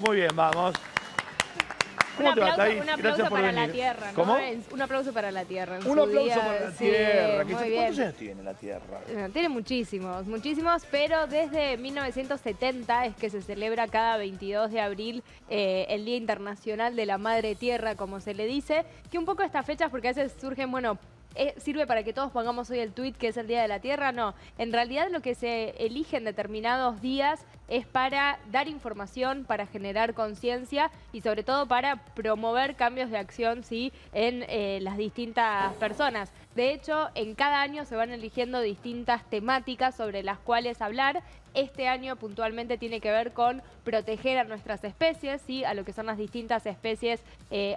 Muy bien, vamos. ¿Cómo te va, Thaís? Un aplauso Gracias por para la venir. tierra, ¿no? ¿Cómo? Un aplauso para la tierra. Un aplauso para la Sí, tierra. muy ¿Cuántos bien. años tiene la tierra? Tiene muchísimos, muchísimos, pero desde 1970 es que se celebra cada 22 de abril el Día Internacional de la Madre Tierra, como se le dice, que un poco estas fechas, porque a veces surgen, bueno, sirve para que todos pongamos hoy el tuit que es el Día de la Tierra, no. En realidad lo que se elige en determinados días es para dar información, para generar conciencia y sobre todo para promover cambios de acción, ¿sí?, en las distintas personas. De hecho, en cada año se van eligiendo distintas temáticas sobre las cuales hablar. Este año puntualmente tiene que ver con proteger a nuestras especies, ¿sí?, a lo que son las distintas especies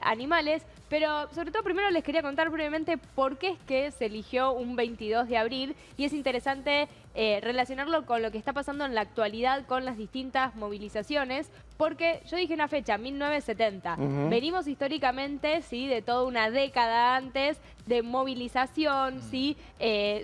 animales. Pero sobre todo primero les quería contar brevemente por qué es que se eligió un 22 de abril y es interesante relacionarlo con lo que está pasando en la actualidad con las distintas movilizaciones, porque yo dije una fecha, 1970. Venimos históricamente, ¿sí?, de toda una década antes de movilización, ¿sí?,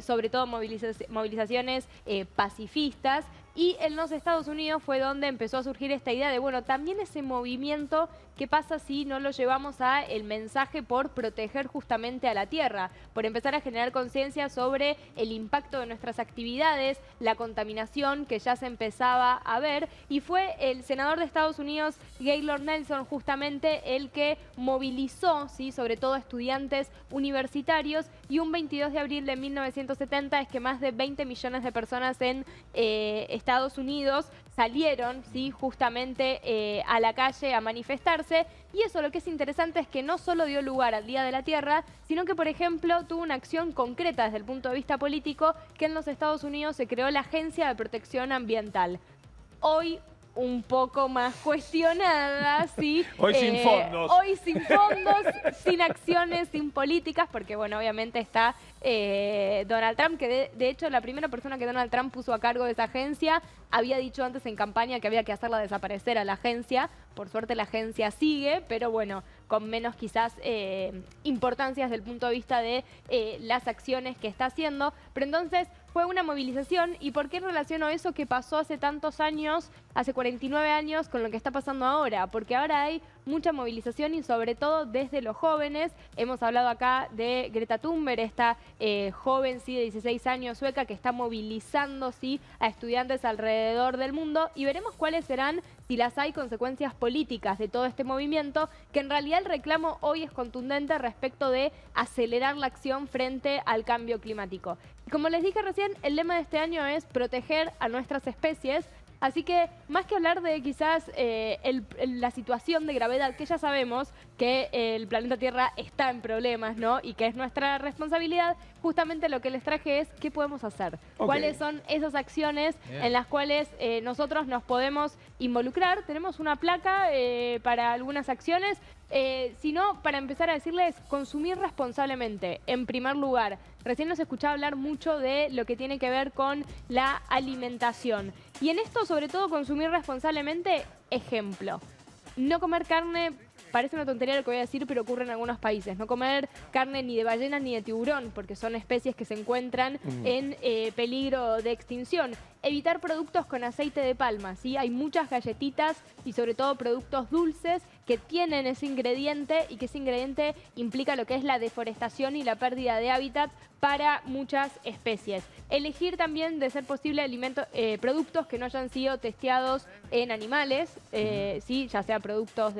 sobre todo movilizaciones pacifistas. Y en los Estados Unidos fue donde empezó a surgir esta idea de, bueno, también ese movimiento, ¿qué pasa si no lo llevamos a el mensaje por proteger justamente a la tierra? Por empezar a generar conciencia sobre el impacto de nuestras actividades, la contaminación que ya se empezaba a ver. Y fue el senador de Estados Unidos, Gaylord Nelson, justamente el que movilizó, ¿sí?, sobre todo estudiantes universitarios. Y un 22 de abril de 1970 es que más de 20 millones de personas en Estados Unidos salieron, ¿sí?, justamente a la calle a manifestarse. Y eso, lo que es interesante es que no solo dio lugar al Día de la Tierra, sino que, por ejemplo, tuvo una acción concreta desde el punto de vista político, que en los Estados Unidos se creó la Agencia de Protección Ambiental. Hoy un poco más cuestionada, ¿sí? Hoy sin fondos. Hoy sin fondos, sin acciones, sin políticas, porque, bueno, obviamente está Donald Trump, que de hecho la primera persona que Donald Trump puso a cargo de esa agencia había dicho antes en campaña que había que hacerla desaparecer a la agencia. Por suerte la agencia sigue, pero bueno, con menos quizás importancia desde el punto de vista de las acciones que está haciendo. Pero entonces fue una movilización. ¿Y por qué relaciono eso que pasó hace tantos años, hace 49 años, con lo que está pasando ahora? Porque ahora hay mucha movilización y sobre todo desde los jóvenes. Hemos hablado acá de Greta Thunberg, esta joven, sí, de 16 años, sueca, que está movilizando, sí, a estudiantes alrededor del mundo, y veremos cuáles serán, si las hay, consecuencias políticas de todo este movimiento, que en realidad el reclamo hoy es contundente respecto de acelerar la acción frente al cambio climático. Como les dije recién, el lema de este año es proteger a nuestras especies. Así que, más que hablar de quizás la situación de gravedad, que ya sabemos que el planeta Tierra está en problemas, ¿no?, y que es nuestra responsabilidad, justamente lo que les traje es qué podemos hacer. Okay. ¿Cuáles son esas acciones en las cuales nosotros nos podemos involucrar? Tenemos una placa para algunas acciones. Si no, para empezar a decirles, consumir responsablemente, en primer lugar. Recién nos escuchaba hablar mucho de lo que tiene que ver con la alimentación. Y en esto, sobre todo, consumir responsablemente, ejemplo, no comer carne. Parece una tontería lo que voy a decir, pero ocurre en algunos países. No comer carne ni de ballena ni de tiburón, porque son especies que se encuentran en peligro de extinción. Evitar productos con aceite de palma, ¿sí? Hay muchas galletitas y sobre todo productos dulces que tienen ese ingrediente, y que ese ingrediente implica lo que es la deforestación y la pérdida de hábitat para muchas especies. Elegir también, de ser posible, productos que no hayan sido testeados en animales, ¿sí?, ya sea productos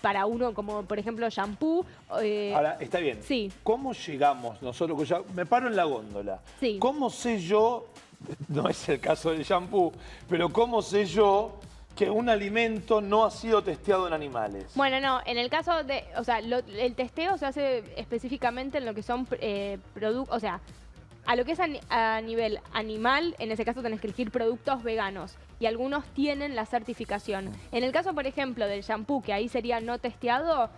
para uno, como por ejemplo shampoo. Ahora, está bien. Sí. ¿Cómo llegamos nosotros? Me paro en la góndola. Sí. ¿Cómo sé yo, no es el caso del shampoo, pero cómo sé yo que un alimento no ha sido testeado en animales? Bueno, no, en el caso de, o sea, el testeo se hace específicamente en lo que son productos, o sea, a lo que es a nivel animal, en ese caso tenés que elegir productos veganos, y algunos tienen la certificación. En el caso, por ejemplo, del shampoo, que ahí sería no testeado,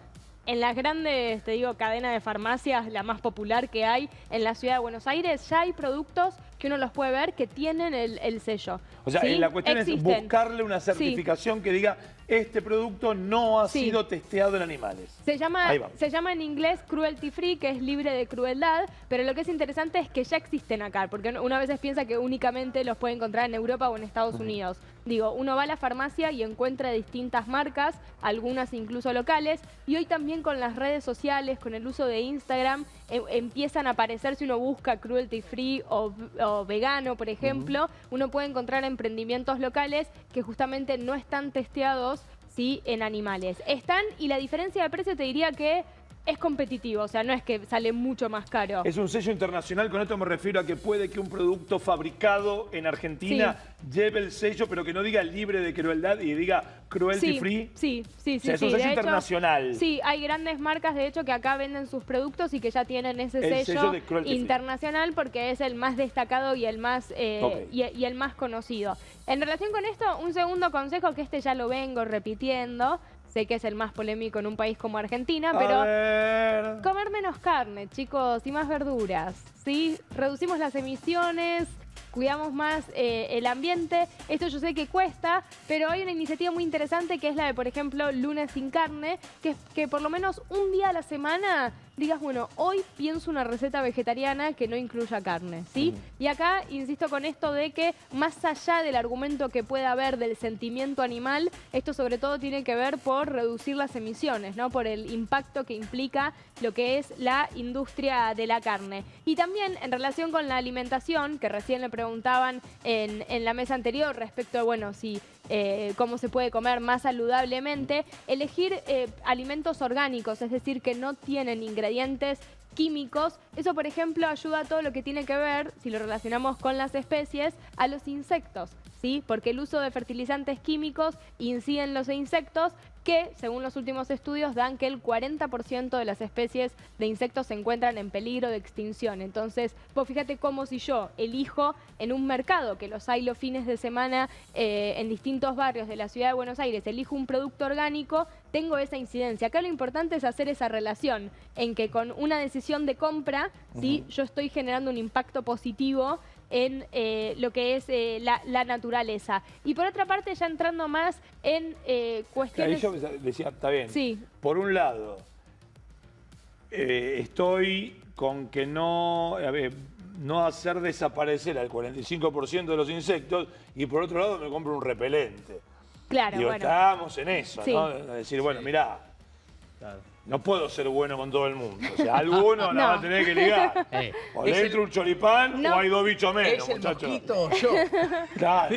en las grandes, te digo, cadenas de farmacias, la más popular que hay en la ciudad de Buenos Aires, ya hay productos que uno los puede ver que tienen el sello. O sea, ¿sí? La cuestión es buscarle una certificación que diga, este producto no ha sido testeado en animales. Se llama en inglés cruelty free, que es libre de crueldad, pero lo que es interesante es que ya existen acá, porque una vez piensa que únicamente los puede encontrar en Europa o en Estados Unidos. Digo, uno va a la farmacia y encuentra distintas marcas, algunas incluso locales, y hoy también con las redes sociales, con el uso de Instagram, empiezan a aparecer, si uno busca cruelty free o vegano, por ejemplo, uno puede encontrar emprendimientos locales que justamente no están testeados, ¿sí?, en animales. Están, y la diferencia de precio te diría que es competitivo, o sea, no es que sale mucho más caro. Es un sello internacional, con esto me refiero a que puede que un producto fabricado en Argentina lleve el sello, pero que no diga libre de crueldad y diga cruelty free. Sí. O sea, es un sello internacional. Sí, hay grandes marcas, de hecho, que acá venden sus productos y que ya tienen ese sello de cruelty internacional porque es el más destacado y el más, y el más conocido. En relación con esto, un segundo consejo, que este ya lo vengo repitiendo. Sé que es el más polémico en un país como Argentina, pero comer menos carne, chicos, y más verduras, ¿sí? Reducimos las emisiones, cuidamos más el ambiente. Esto yo sé que cuesta, pero hay una iniciativa muy interesante que es la de, por ejemplo, Lunes sin Carne, que por lo menos un día a la semana digas, bueno, hoy pienso una receta vegetariana que no incluya carne, ¿sí? Y acá insisto con esto de que más allá del argumento que pueda haber del sentimiento animal, esto sobre todo tiene que ver por reducir las emisiones, ¿no? Por el impacto que implica lo que es la industria de la carne. Y también en relación con la alimentación, que recién le preguntaban en la mesa anterior respecto a, bueno, si cómo se puede comer más saludablemente, elegir alimentos orgánicos, es decir, que no tienen ingredientes químicos. Eso, por ejemplo, ayuda a todo lo que tiene que ver, si lo relacionamos con las especies, a los insectos, ¿sí? Porque el uso de fertilizantes químicos incide en los insectos, que según los últimos estudios dan que el 40% de las especies de insectos se encuentran en peligro de extinción. Entonces, vos fíjate cómo si yo elijo en un mercado, que los hay los fines de semana en distintos barrios de la ciudad de Buenos Aires, elijo un producto orgánico, tengo esa incidencia. Acá lo importante es hacer esa relación en que con una decisión de compra, ¿sí?, yo estoy generando un impacto positivo en lo que es la naturaleza. Y por otra parte, ya entrando más en cuestiones... Ahí yo decía, está bien. Sí. Por un lado, estoy con que no hacer desaparecer al 45% de los insectos, y por otro lado me compro un repelente. Claro, Digo, bueno. estamos en eso, Sí. ¿no? Es decir, bueno, mirá, no puedo ser bueno con todo el mundo. O sea, alguno la va a tener que ligar. O le entra un choripán o hay dos bichos menos, muchachos. ¿Es el mosquito o yo? Claro.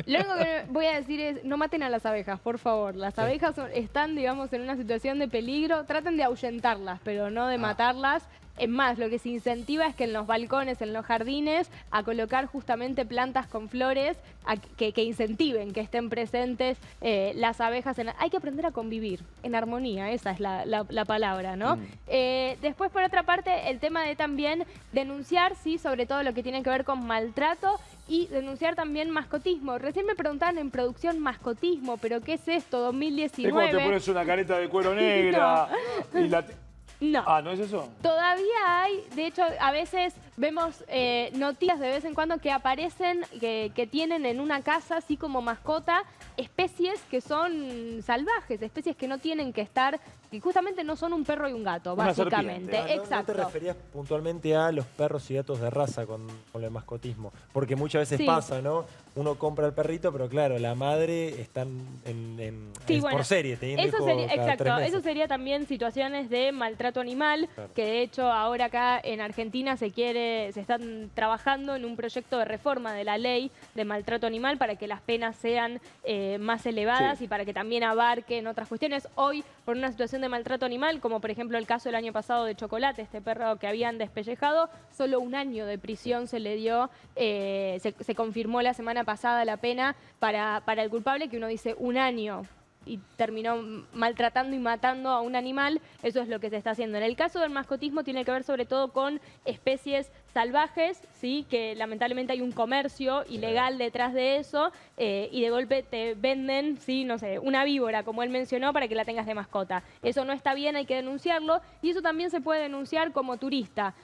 Lo único que voy a decir es, no maten a las abejas, por favor. Las abejas están, digamos, en una situación de peligro. Traten de ahuyentarlas, pero no de matarlas. Es más, lo que se incentiva es que en los balcones, en los jardines, a colocar justamente plantas con flores que incentiven, que estén presentes las abejas. Hay que aprender a convivir en armonía, esa es la palabra, ¿no? Después, por otra parte, el tema de también denunciar, sí, sobre todo lo que tiene que ver con maltrato, y denunciar también mascotismo. Recién me preguntaban en producción mascotismo, pero ¿qué es esto? 2019. Es cuando te pones una careta de cuero negra y la... No. Ah, ¿no es eso? Todavía hay, de hecho, a veces vemos noticias de vez en cuando que aparecen, que tienen en una casa, así como mascota, especies que son salvajes, especies que no tienen que estar, que justamente no son un perro y un gato, Una básicamente. serpiente. Exacto. ¿No te referías puntualmente a los perros y gatos de raza con el mascotismo? Porque muchas veces pasa, ¿no? Uno compra el perrito, pero claro, la madre está por serie, teniendo eso hijos sería, cada 3 meses. eso sería también situaciones de maltrato animal, que de hecho ahora acá en Argentina se están trabajando en un proyecto de reforma de la ley de maltrato animal para que las penas sean más elevadas y para que también abarquen otras cuestiones. Hoy, por una situación de maltrato animal, como por ejemplo el caso del año pasado de Chocolate, este perro que habían despellejado, solo 1 año de prisión se le dio, se confirmó la semana pasada la pena para el culpable, que uno dice 1 año y terminó maltratando y matando a un animal. Eso es lo que se está haciendo. En el caso del mascotismo tiene que ver sobre todo con especies salvajes, ¿sí? Que lamentablemente hay un comercio ilegal detrás de eso, y de golpe te venden, ¿sí? No sé, una víbora, como él mencionó, para que la tengas de mascota. Eso no está bien, hay que denunciarlo, y eso también se puede denunciar como turista.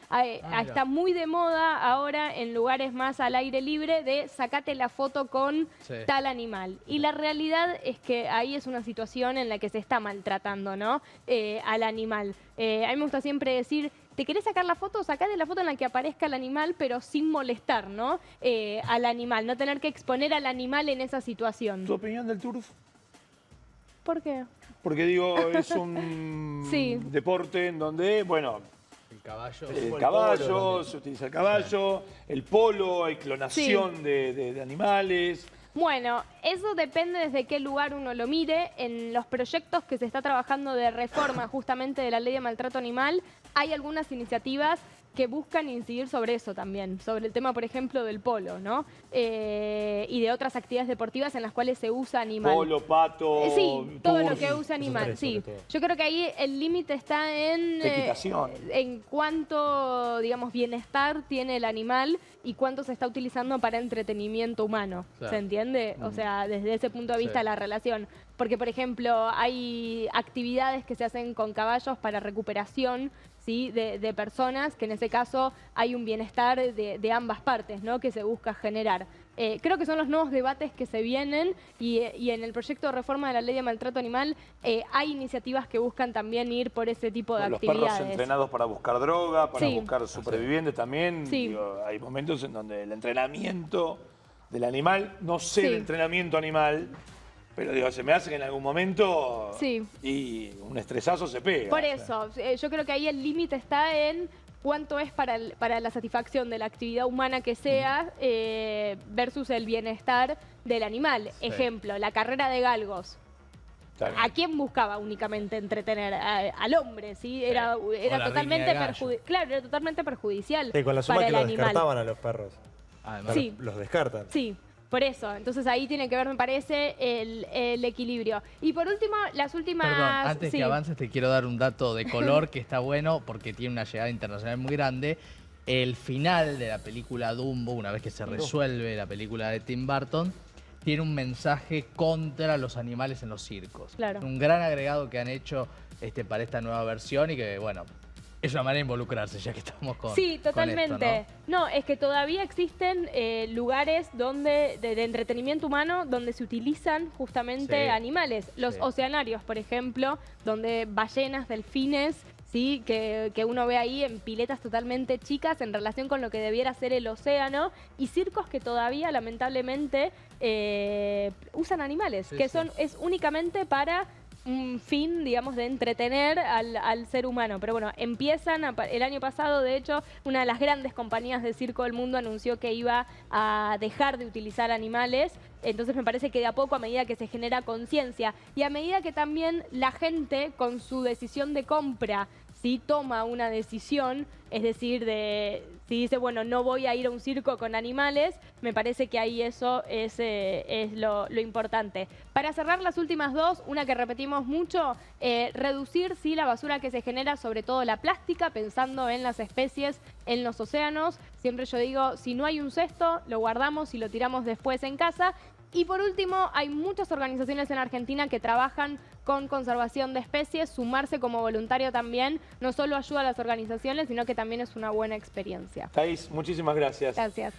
Está muy de moda ahora en lugares más al aire libre de sacate la foto con tal animal. Y la realidad es que ahí es una situación en la que se está maltratando, ¿no? Al animal. A mí me gusta siempre decir, ¿te querés sacar la foto? Sacate la foto en la que aparezca el animal, pero sin molestar, ¿no? Al animal, no tener que exponer al animal en esa situación. ¿Tu opinión del turf? ¿Por qué? Porque digo, es un deporte en donde, bueno, el caballo, se utiliza el caballo, el polo, hay clonación de animales. Bueno, eso depende desde qué lugar uno lo mire. En los proyectos que se está trabajando de reforma justamente de la ley de maltrato animal, hay algunas iniciativas que buscan incidir sobre eso también, sobre el tema, por ejemplo, del polo, ¿no? Y de otras actividades deportivas en las cuales se usa animal. Polo, pato, sí, todo lo que usa animal, sí. Yo creo que ahí el límite está en cuánto, digamos, bienestar tiene el animal y cuánto se está utilizando para entretenimiento humano, ¿se entiende? O sea, desde ese punto de vista la relación. Porque, por ejemplo, hay actividades que se hacen con caballos para recuperación, ¿sí? de personas, que en ese caso hay un bienestar de ambas partes, ¿no? Que se busca generar. Creo que son los nuevos debates que se vienen y en el proyecto de reforma de la ley de maltrato animal hay iniciativas que buscan también ir por ese tipo de actividades. Los perros entrenados para buscar droga, para buscar supervivientes también. Digo, hay momentos en donde el entrenamiento del animal, no sé el entrenamiento animal, pero digo, se me hace que en algún momento y un estresazo se pega. Por eso, yo creo que ahí el límite está en cuánto es para la satisfacción de la actividad humana que sea versus el bienestar del animal. Ejemplo, la carrera de galgos. ¿A quién buscaba únicamente entretener? Al hombre, ¿sí? Era totalmente era totalmente perjudicial con la suma para que el los animal. descartaban a los perros. Además, los descartan. Sí. Por eso, entonces ahí tiene que ver, me parece, el equilibrio. Y por último, las últimas... Perdón, antes que avances te quiero dar un dato de color que está bueno porque tiene una llegada internacional muy grande. El final de la película Dumbo, una vez que se resuelve la película de Tim Burton, tiene un mensaje contra los animales en los circos. Claro. Un gran agregado que han hecho para esta nueva versión y que, bueno... Es una manera de involucrarse, ya que estamos con Sí, totalmente. Con esto, ¿no? Es que todavía existen lugares donde de entretenimiento humano donde se utilizan justamente animales. Los oceanarios, por ejemplo, donde ballenas, delfines, ¿sí? que uno ve ahí en piletas totalmente chicas en relación con lo que debiera ser el océano. Y circos que todavía, lamentablemente, usan animales, es únicamente para... un fin, digamos, de entretener al ser humano. Pero bueno, empiezan, el año pasado, de hecho, una de las grandes compañías de circo del mundo anunció que iba a dejar de utilizar animales. Entonces me parece que de a poco, a medida que se genera conciencia y a medida que también la gente, con su decisión de compra, ¿sí? Toma una decisión, es decir, si dice, bueno, no voy a ir a un circo con animales, me parece que ahí eso es lo importante. Para cerrar las últimas dos, una que repetimos mucho, reducir la basura que se genera, sobre todo la plástica, pensando en las especies en los océanos. Siempre yo digo, si no hay un cesto, lo guardamos y lo tiramos después en casa. Y por último, hay muchas organizaciones en Argentina que trabajan con conservación de especies. Sumarse como voluntario también no solo ayuda a las organizaciones, sino que también es una buena experiencia. Thaís, muchísimas gracias. Gracias.